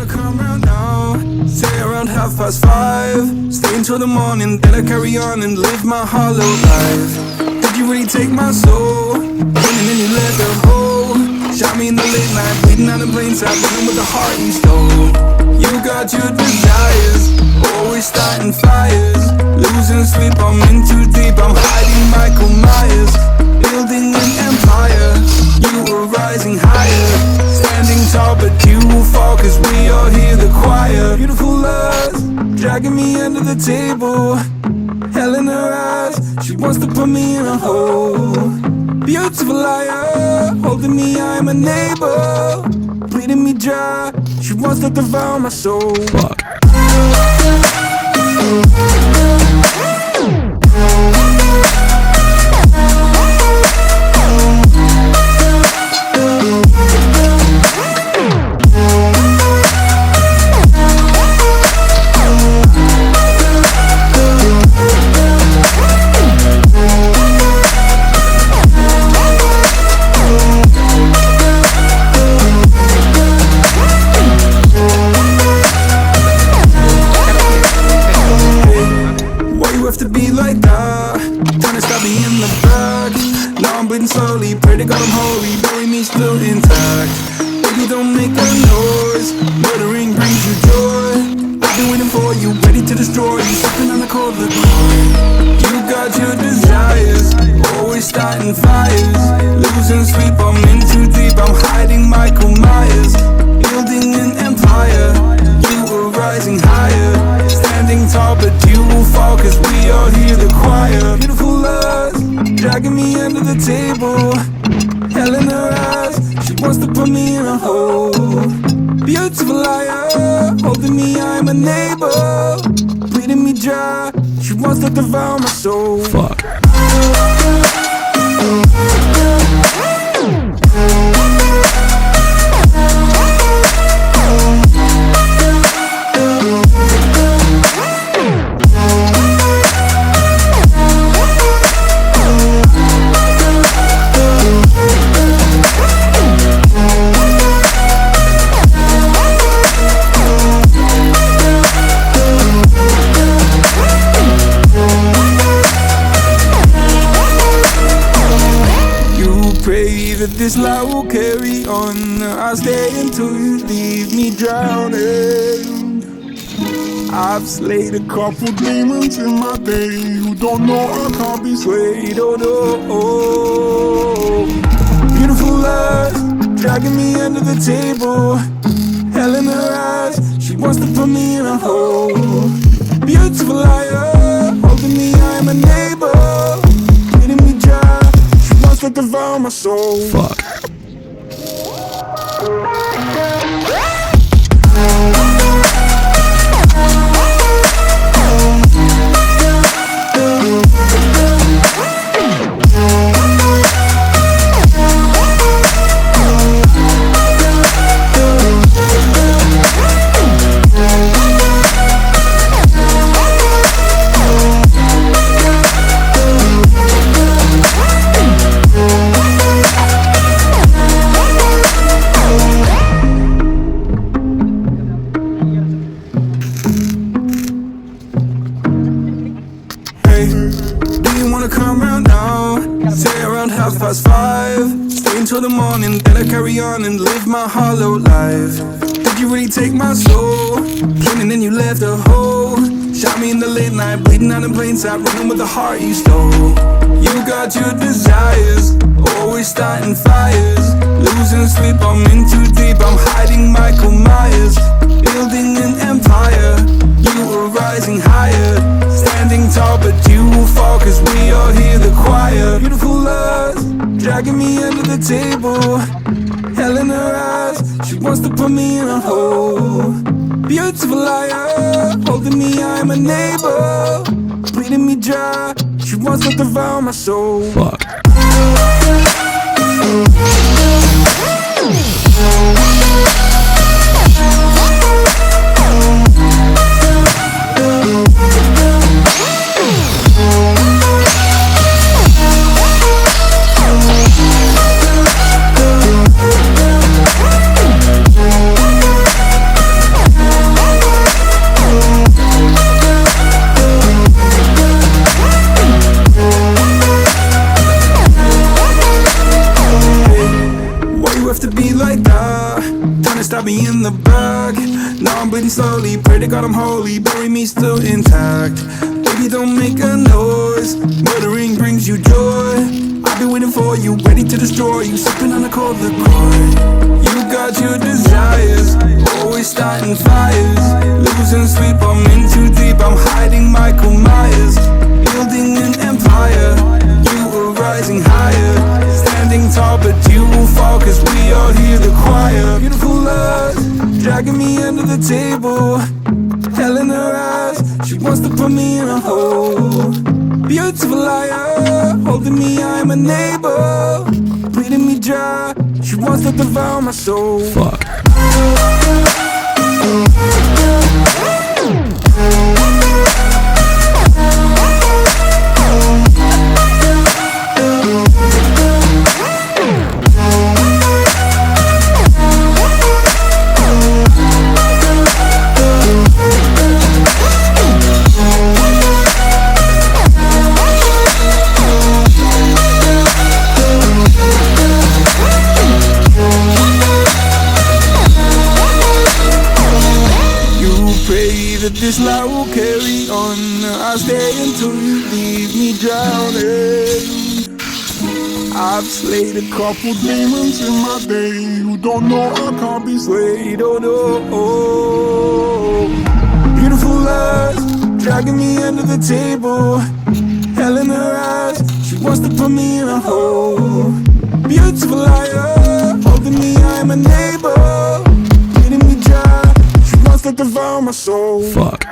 come round now? Say around 5:30. Stay until the morning, then I carry on and live my hollow life. Did you really take my soul? And then you let the hole. Shot me in the late night, bleeding out in plain sight, running with the heart you stole. You got your desires, always starting fires. Losing sleep, I'm in too deep, I'm hiding Michael Myers. Building an empire, you were rising higher. Standing tall, but you will fall, cause we all hear the choir. Beautiful love, dragging me under the table. Hell in her eyes, she wants to put me in a hole. Beautiful liar, holding me, I'm a neighbor. Bleeding me dry, she wants to devour my soul. Fuck. Slowly, pray to God I'm holy, bury me still intact. Baby, don't make a noise, murdering brings you joy. I've been waiting for you, ready to destroy you, sipping on the cold liquor. You got your desires, always starting fires. Losing sleep, I'm in too deep, I'm hiding Michael Myers. Building an empire, you were rising higher. Standing tall, but you will fall, cause we all hear the choir. Beautiful love, dragging me under the table. Hell in her eyes, she wants to put me in a hole. Beautiful liar, holding me, I'm a neighbor. Bleeding me dry, she wants to devour my soul. Fuck. That this life will carry on. I'll stay until you leave me drowning. I've slayed a couple demons in my day who don't know I can't be swayed. Oh no. Beautiful love, dragging me under the table. Hell in her eyes, she wants to put me in a hole. Beautiful liar, holding me, I'm a neighbor. Leading me dry, to devour my soul. Fuck. Past 5, stay until the morning, then I carry on and live my hollow life. Did you really take my soul? Came and then you left a hole. Shot me in the late night, bleeding out in plain sight, running with the heart you stole. You got your desires, always starting fires. Losing sleep, I'm in too deep, I'm hiding Michael Myers. Building an empire, you were rising higher. Standing tall, but you will fall, cause we all hear the choir. Beautiful love, dragging me under the table. Hell in her eyes, she wants to put me in a hole. Beautiful liar, holding me, I'm a neighbor. Bleeding me dry, she wants to devour my soul. Fuck. to stab me in the back. Now I'm bleeding slowly, pray to God I'm holy, bury me still intact. Baby, don't make a noise, murdering brings you joy. I've been waiting for you, ready to destroy you, sipping on a cold liqueur. You got your desires, always starting fires. Losing sleep, I'm in too deep, I'm hiding Michael Myers. Building an empire, you were rising higher. Standing tall, but you will fall, cause we all hear the choir. Beautiful love, dragging me under the table. Hell in her eyes, she wants to put me in a hole. Beautiful liar, holding me, I'm a neighbor. Bleeding me dry, she wants to devour my soul. Fuck. This life will carry on. I'll stay until you leave me drowning. I've slayed a couple demons in my day. You don't know I can't be slayed. Oh no. Beautiful lies, dragging me under the table. Hell in her eyes, she wants to put me in a hole. Beautiful liar, holding me, I'm a neighbor. Bleeding me dry, she wants to devour my soul. Fuck.